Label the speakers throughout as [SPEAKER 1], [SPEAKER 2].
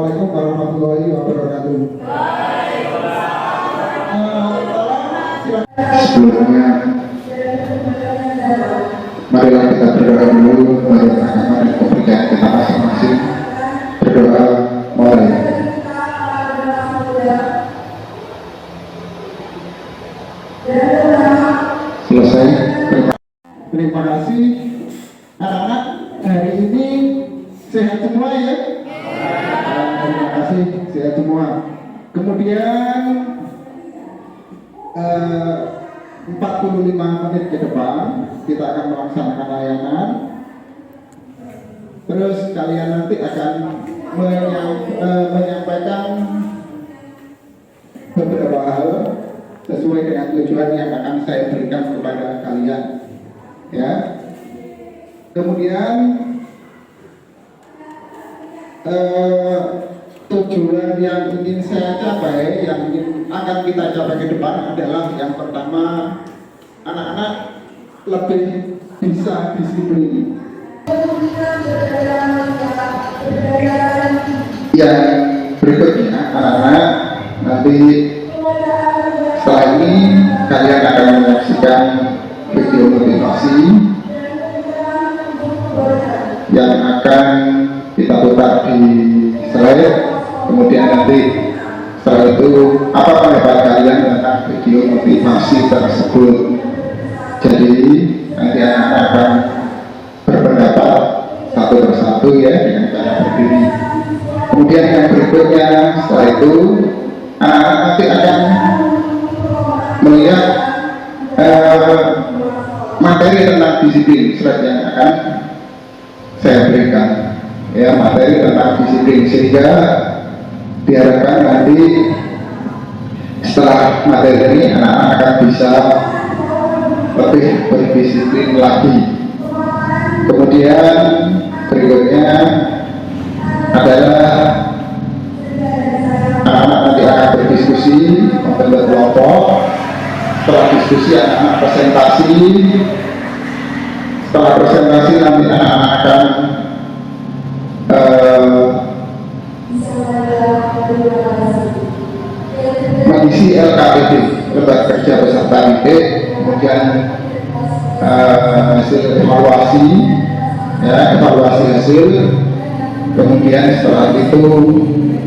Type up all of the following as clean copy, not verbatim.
[SPEAKER 1] Assalamualaikum warahmatullahi wabarakatuh. Sebelumnya, marilah kita berdoa dulu kepada agama dan kepercayaan kita masing-masing. Berdoa mulai. Selesai. Terima kasih anak-anak, hari ini sehat semua ya. Terima kasih, sehat semua. Kemudian 45 menit ke depan kita akan melaksanakan layanan. Terus kalian nanti akan menyampaikan beberapa hal sesuai dengan tujuan yang akan saya berikan kepada kalian, ya. Kemudian tujuan yang ingin saya capai, yang akan kita capai ke depan adalah yang pertama, anak-anak lebih bisa disiplin. Yang berikutnya, anak-anak nanti setelah ini kalian akan menyaksikan video motivasi yang akan kita putar di slide. Kemudian nanti setelah itu apa pendapat kalian tentang video motivasi tersebut. Jadi nanti anak-anak akan berpendapat satu persatu ya dengan cara berdiri. Kemudian yang berikutnya setelah itu anak-anak nanti akan melihat materi tentang disiplin slide yang akan saya berikan, ya, materi tentang disiplin, sehingga diharapkan nanti setelah materi ini anak-anak akan bisa lebih berdisiplin lagi. Kemudian berikutnya adalah anak-anak nanti akan berdiskusi, membentuk kelompok. Setelah diskusi anak-anak presentasi. Setelah presentasi nanti anak-anak akan mengisi LKPD, lembaga kerja peserta didik. Kemudian hasil evaluasi, ya, evaluasi hasil. Kemudian setelah itu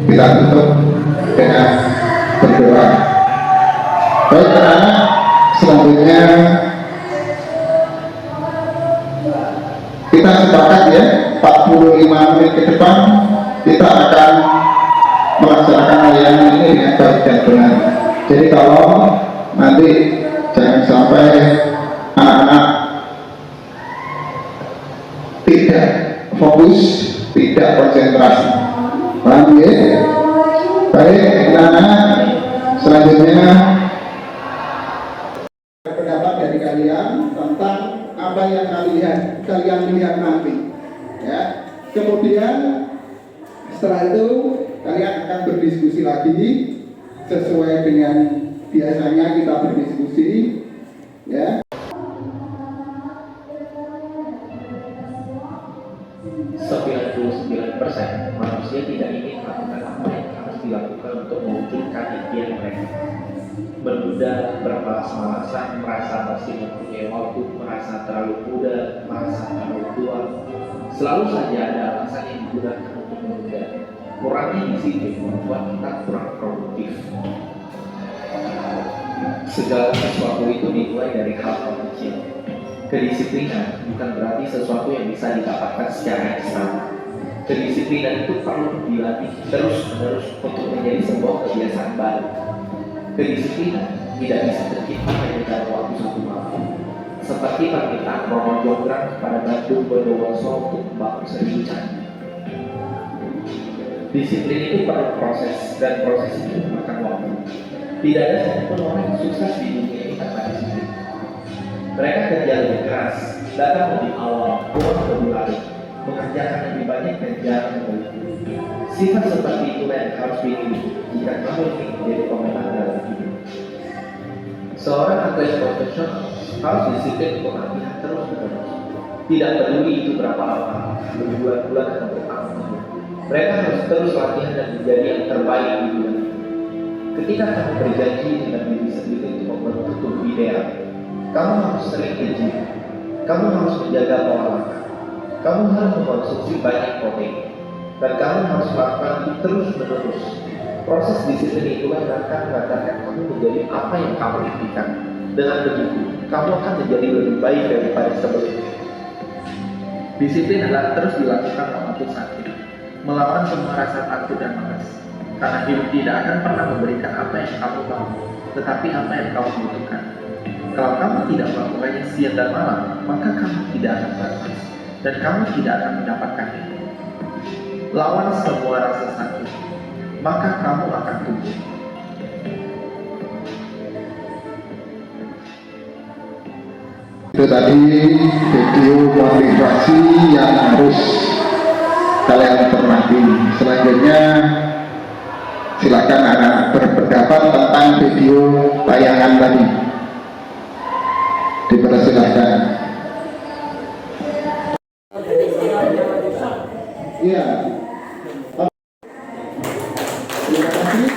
[SPEAKER 1] kita tutup dengan berdoa. Baik anak-anak, selanjutnya kita sepakat ya, 45 menit ke depan kita akan melaksanakan layanan ini dengan baik dan benar. Jadi kalau nanti jangan sampai anak-anak tidak fokus, tidak konsentrasi. Paham ya? Baik anak-anak, selanjutnya pendapat dari kalian tentang apa yang kalian lihat nanti, ya. Kemudian setelah itu kalian akan berdiskusi lagi sesuai dengan biasanya kita berdiskusi, ya.
[SPEAKER 2] 99% manusia tidak ingin melakukan apa yang harus dilakukan untuk mewujudkan impian mereka. Menunda, bermalas-malasan, merasa masih mempunyai waktu, merasa terlalu muda, merasa terlalu tua. Selalu saja ada alasan yang digunakan untuk menunda. Kurangnya disiplin membuat kita kurang produktif. Segala sesuatu itu dimulai dari hal kecil. Kedisiplinan bukan berarti sesuatu yang bisa didapatkan secara instan. Kedisiplinan itu perlu dilatih terus-menerus untuk menjadi sebuah kebiasaan baru. Kedisiplinan tidak bisa tercipta hanya dalam waktu satu malam. Seperti permintaan Romo Jonggrang kepada Bandung Bondowoso untuk membangun Seribu Candi. Disiplin itu perlu proses, dan proses itu memakan waktu. Tidak ada satupun orang yang sukses di dunia ini tanpa disiplin. Mereka kerja lebih keras, datang lebih awal, pulang lebih larut, mengerjakan lebih banyak dan jarang berhenti. Sifat seperti itu yang harus dimiliki jika kamu ingin menjadi pemenang dalam hidup. Seorang atlet profesional harus disiplin untuk latihan terus-menerus. Tidak peduli itu berapa lama, berbulan-bulan atau bertahun-tahun. Mereka harus terus latihan dan menjadi yang terbaik di bidang itu. Ketika kamu berjanji dengan diri sendiri untuk membentuk tubuh ideal, kamu harus sering ke gym, kamu harus menjaga pola makan, kamu harus mengkonsumsi banyak protein, dan kamu harus melakukan itu terus-menerus. Proses disiplin itulah yang akan mengantarkan kamu menjadi apa yang kamu impikan. Dengan begitu, kamu akan menjadi lebih baik daripada sebelumnya. Disiplin adalah terus dilakukan walaupun sakit, melawan semua rasa takut dan malas. Karena hidup tidak akan pernah memberikan apa yang kamu mau, tetapi apa yang kamu butuhkan. Kalau kamu tidak melakukannya siang dan malam, maka kamu tidak akan berhasil, dan kamu tidak akan mendapatkannya. Lawan semua rasa sakit, maka kamu akan tumbuh.
[SPEAKER 1] Itu tadi video motivasi yang harus kalian cermati. Selanjutnya silakan anak berpendapat tentang video tayangan tadi. Dipersilahkan. Iya. Terima kasih.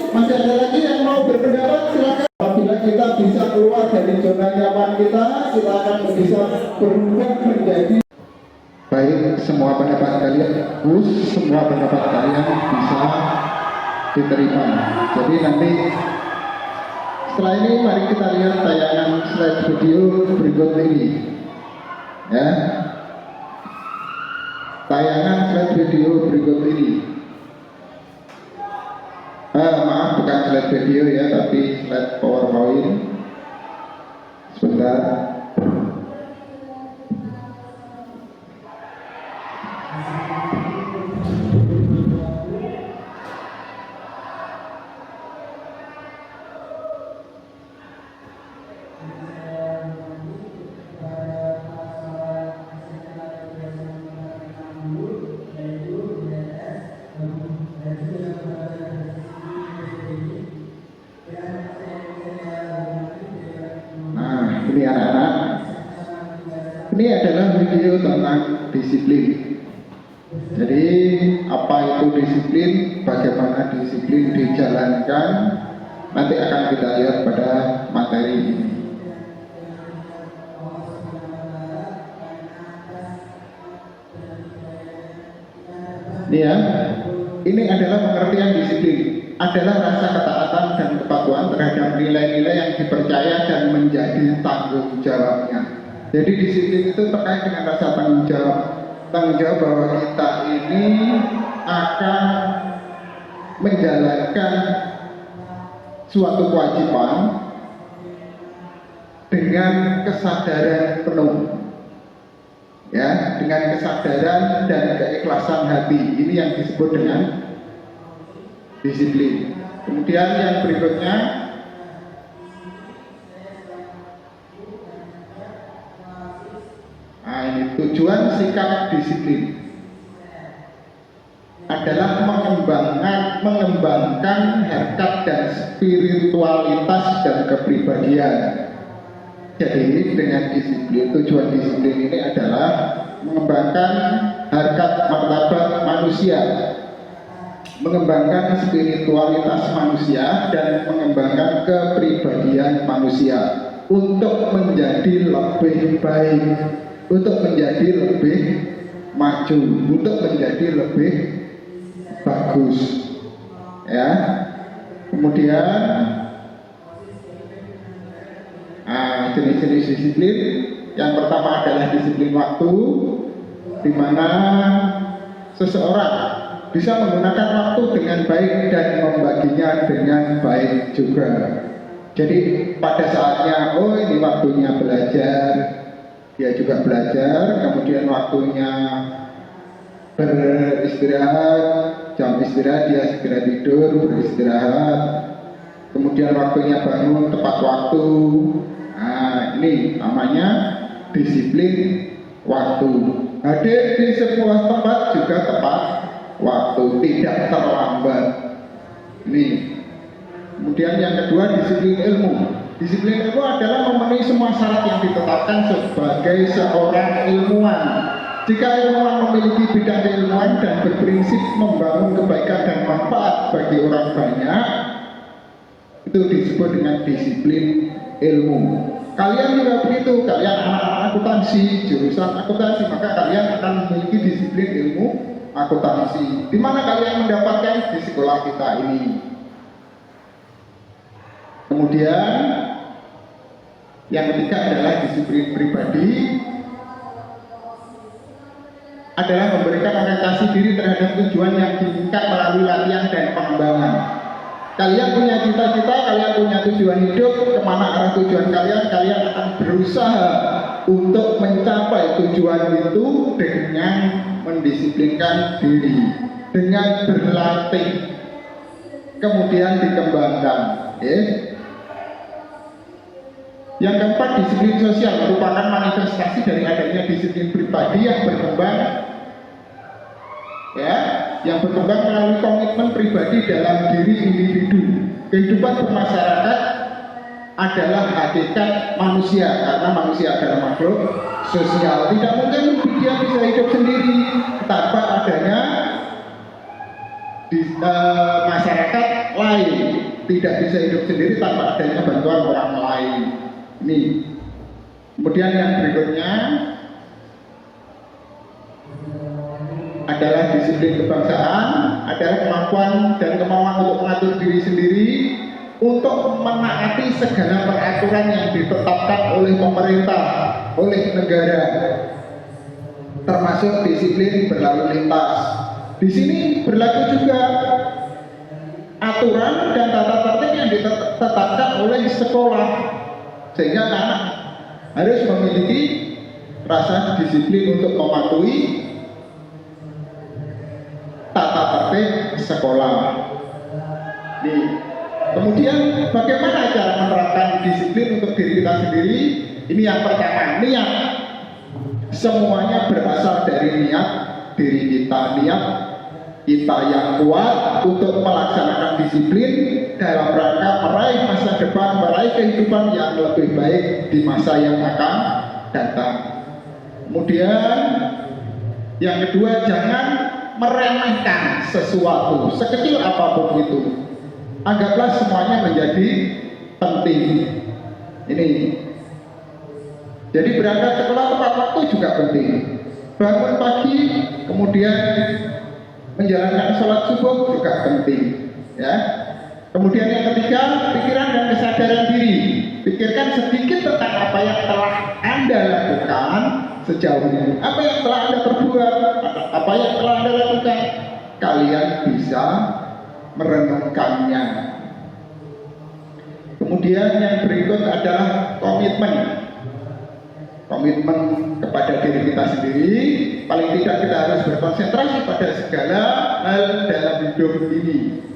[SPEAKER 1] Masih ada lagi yang mau berpendapat, silakan. Apabila kita bisa keluar dari zona nyaman kita, silakan bisa berubah menjadi baik. Semua pendapat kalian bagus, semua pendapat kalian bisa diterima. Jadi nanti setelah ini mari kita lihat tayangan slide video berikut ini, ya. Tayangan slide video berikut ini. Maaf, bukan slide video ya, tapi slide PowerPoint. Sebentar. Ini anak-anak, ini adalah video tentang disiplin. Jadi apa itu disiplin, bagaimana disiplin dijalankan, nanti akan kita lihat pada materi ini. Ini ya, ini adalah pengertian disiplin. Adalah rasa ketaatan dan kepatuhan terhadap nilai-nilai yang dipercaya dan menjadi tanggung jawabnya. Jadi disiplin itu terkait dengan rasa tanggung jawab. Tanggung jawab bahwa kita ini akan menjalankan suatu kewajiban dengan kesadaran penuh, ya, dengan kesadaran dan keikhlasan hati. Ini yang disebut dengan disiplin. Kemudian yang berikutnya, nah ini tujuan sikap disiplin adalah mengembangkan harkat dan spiritualitas dan kepribadian. Jadi dengan disiplin, tujuan disiplin ini adalah mengembangkan harkat martabat manusia, mengembangkan spiritualitas manusia, dan mengembangkan kepribadian manusia untuk menjadi lebih baik, untuk menjadi lebih maju, untuk menjadi lebih bagus, ya. Kemudian jenis-jenis disiplin. Yang pertama adalah disiplin waktu, di mana seseorang bisa menggunakan waktu dengan baik dan membaginya dengan baik juga. Jadi pada saatnya, oh ini waktunya belajar, dia juga belajar. Kemudian waktunya beristirahat, jam istirahat dia segera tidur, beristirahat. Kemudian waktunya bangun tepat waktu. Nah ini namanya disiplin waktu. Hadir di sebuah tempat juga tepat waktu, tidak terlambat. Ini. Kemudian yang kedua, disiplin ilmu. Disiplin ilmu adalah memenuhi semua syarat yang ditetapkan sebagai seorang ilmuwan. Jika ilmuwan memiliki bidang keilmuan dan berprinsip membangun kebaikan dan manfaat bagi orang banyak, itu disebut dengan disiplin ilmu. Kalian juga begitu, kalian anak-anak akuntansi, jurusan akuntansi, maka kalian akan memiliki disiplin ilmu akuntansi. Di mana kalian mendapatkan? Di sekolah kita ini. Kemudian yang ketiga adalah disiplin pribadi, adalah memberikan orientasi diri terhadap tujuan yang diinginkan melalui latihan dan pengembangan. Kalian punya cita-cita, kalian punya tujuan hidup, kemana arah tujuan kalian, kalian akan berusaha untuk mencapai tujuan itu dengan mendisiplinkan diri, dengan berlatih, kemudian dikembangkan. Yang keempat, disiplin sosial merupakan manifestasi dari adanya disiplin pribadi yang berkembang, yang berkembang melalui komitmen pribadi dalam diri individu. Kehidupan bermasyarakat adalah hakikat manusia, karena manusia adalah makhluk sosial. Tidak mungkin dia bisa hidup sendiri tanpa adanya masyarakat lain. Tidak bisa hidup sendiri tanpa adanya bantuan orang lain. Ini. Kemudian yang berikutnya adalah disiplin kebangsaan, adalah kemampuan dan kemauan untuk mengatur diri sendiri, untuk menaati segala peraturan yang ditetapkan oleh pemerintah, oleh negara, termasuk disiplin berlalu lintas. Di sini berlaku juga aturan dan tata tertib yang ditetapkan oleh sekolah, sehingga anak harus memiliki rasa disiplin untuk mematuhi tata tertib sekolah. Kemudian bagaimana cara menerapkan disiplin untuk diri kita sendiri? Ini yang pertama, niat. Semuanya berasal dari niat diri kita, niat kita yang kuat untuk melaksanakan disiplin dalam rangka meraih masa depan, meraih kehidupan yang lebih baik di masa yang akan datang. Kemudian yang kedua, jangan meremehkan sesuatu sekecil apapun itu. Anggaplah semuanya menjadi penting. Ini. Jadi berangkat sekolah tepat waktu juga penting. Bangun pagi, kemudian menjalankan sholat subuh juga penting. Ya. Kemudian yang ketiga, pikiran dan kesadaran diri. Pikirkan sedikit tentang apa yang telah Anda lakukan sejauh ini, apa yang telah Anda perbuat, apa yang telah Anda lakukan. Kalian bisa merenungkannya. Kemudian yang berikut adalah komitmen. Komitmen kepada diri kita sendiri. Paling tidak kita harus berkonsentrasi pada segala hal dalam hidup ini.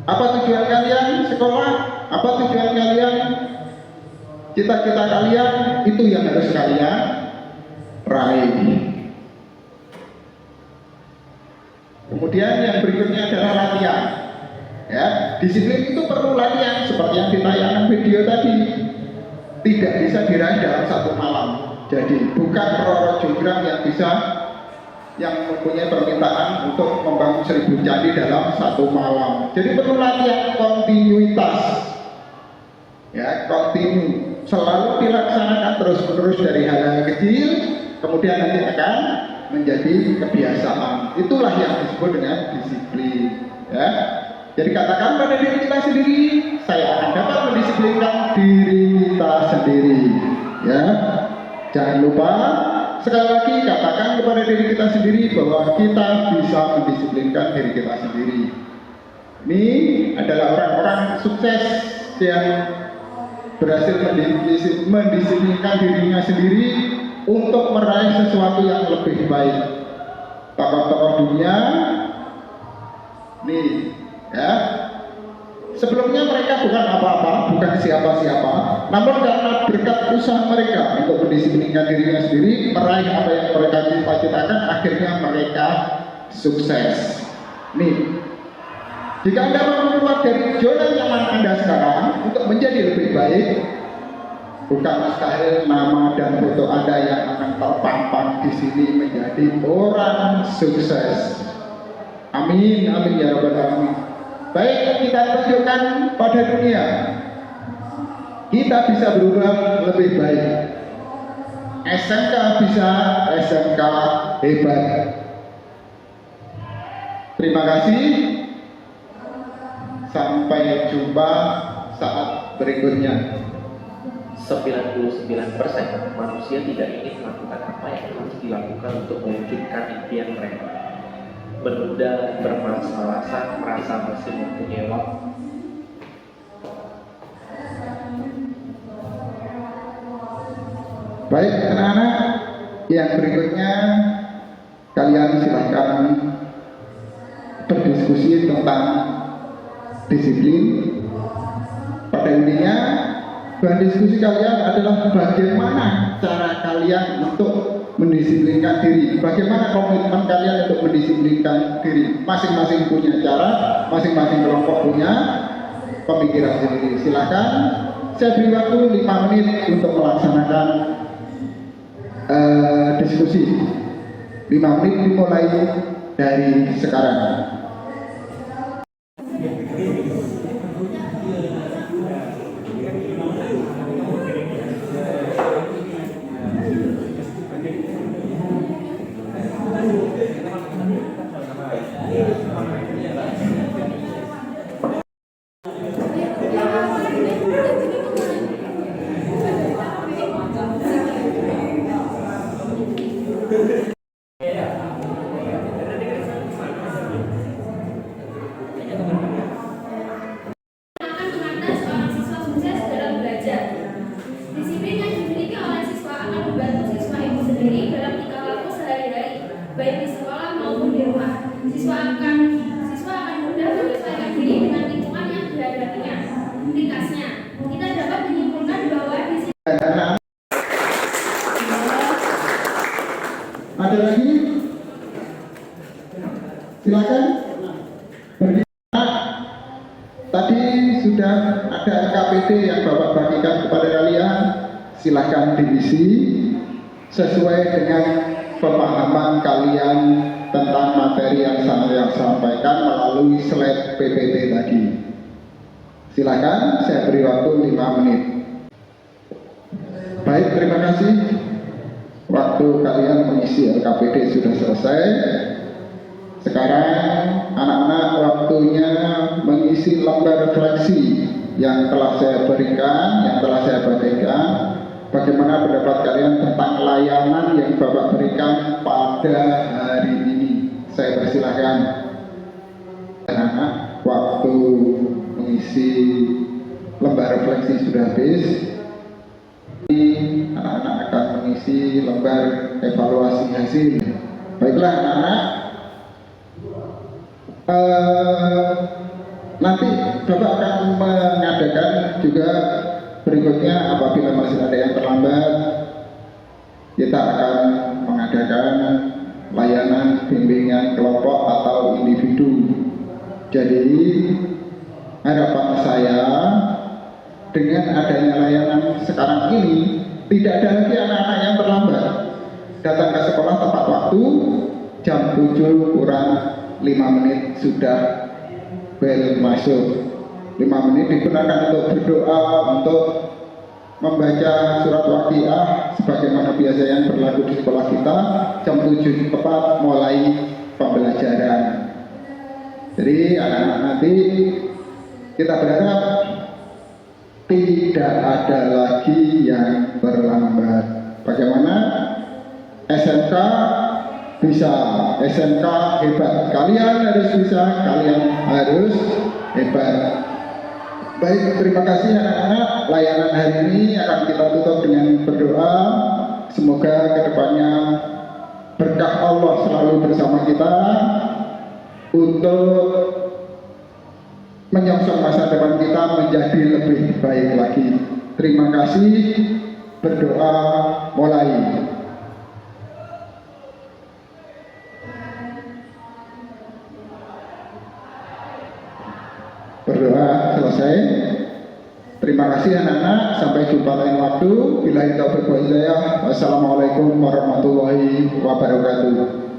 [SPEAKER 1] Apa tujuan kalian sekolah? Apa tujuan kalian? Cita-cita kalian, itu yang harus kalian raih. Kemudian yang berikutnya adalah latihan. Ya, disiplin itu perlu latihan, seperti yang ditayangkan video tadi. Tidak bisa diraih dalam satu malam. Jadi bukan Roro Jonggrang yang mempunyai permintaan untuk membangun 1000 candi dalam satu malam. Jadi perlu latihan kontinuitas. Ya, kontinu. Selalu dilaksanakan terus-menerus dari hal-hal kecil, kemudian nanti akan menjadi kebiasaan. Itulah yang disebut dengan disiplin. Ya. Jadi katakan pada diri kita sendiri, saya akan dapat mendisiplinkan diri kita sendiri. Ya, jangan lupa sekali lagi katakan kepada diri kita sendiri bahwa kita bisa mendisiplinkan diri kita sendiri. Ini adalah orang-orang sukses yang berhasil mendisiplinkan dirinya sendiri untuk meraih sesuatu yang lebih baik. Tokoh-tokoh dunia, nih, ya. Sebelumnya mereka bukan apa-apa, bukan siapa-siapa, namun karena berkat usaha mereka untuk mendisiplinkan dirinya sendiri, meraih apa yang mereka cita-citakan, akhirnya mereka sukses. Nih, jika Anda mau keluar dari zona nyaman Anda sekarang untuk menjadi lebih baik, bukan mustahil nama dan foto Anda yang akan terpampang di sini menjadi orang sukses. Amin, amin ya rabbal alamin. Baik, kita tunjukkan pada dunia, kita bisa berubah lebih baik. SMK bisa, SMK hebat. Terima kasih. Sampai jumpa saat berikutnya.
[SPEAKER 2] 99% manusia tidak ingin melakukan apa yang harus dilakukan untuk mewujudkan impian mereka. Menunda, bermalas-malasan, merasa masih mempunyai waktu.
[SPEAKER 1] Baik anak-anak, yang berikutnya kalian silahkan berdiskusi tentang disiplin. Pada intinya, bahan diskusi kalian adalah bagaimana cara kalian untuk mendisiplinkan diri, bagaimana komitmen kalian untuk mendisiplinkan diri. Masing-masing punya cara, masing-masing kelompok punya pemikiran sendiri. Silahkan, saya beri waktu 5 menit untuk melaksanakan diskusi. 5 menit dimulai dari sekarang.
[SPEAKER 3] Baik di sekolah maupun di rumah. Siswa akan mudah menyesuaikan diri dengan lingkungan yang dihadapinya. Ringkasnya, kita dapat menyimpulkan bahwa di sini
[SPEAKER 1] ada lagi? Silakan. Tadi sudah ada KPD yang Bapak bagikan kepada kalian. Silakan diisi sesuai dengan pemahaman kalian tentang materi yang saya sampaikan melalui slide PPT tadi. Silakan, saya beri waktu 5 menit. Baik, terima kasih. Waktu kalian mengisi LKPD sudah selesai. Sekarang anak-anak waktunya mengisi lembar refleksi yang telah saya berikan, yang telah saya bagikan. Bagaimana pendapat kalian tentang layanan yang Bapak berikan pada hari ini? Saya persilahkan. Anak-anak, waktu mengisi lembar refleksi sudah habis. Anak-anak akan mengisi lembar evaluasi hasil. Baiklah anak-anak, nanti Bapak akan mengadakan juga berikutnya. Apabila masih ada yang terlambat, kita akan mengadakan layanan bimbingan kelompok atau individu. Jadi harapan saya, dengan adanya layanan sekarang ini, tidak ada lagi anak-anak yang terlambat. Datang ke sekolah tepat waktu, jam 7 kurang 5 menit sudah bel masuk. 5 menit digunakan untuk berdoa, untuk membaca surat Waqiah sebagaimana biasa yang berlaku di sekolah kita. Jam 7 tepat mulai pembelajaran. Jadi anak-anak nanti kita berharap tidak ada lagi yang terlambat. Bagaimana? SMK bisa, SMK hebat. Kalian harus bisa, kalian harus hebat. Baik, terima kasih anak-anak. Layanan hari ini akan kita tutup dengan berdoa. Semoga kedepannya berkah Allah selalu bersama kita untuk menyongsong masa depan kita menjadi lebih baik lagi. Terima kasih. Berdoa mulai. Berdoa selesai. Terima kasih anak-anak, sampai jumpa lain waktu. Billahi taufiq wal hidayah. Wassalamualaikum warahmatullahi wabarakatuh.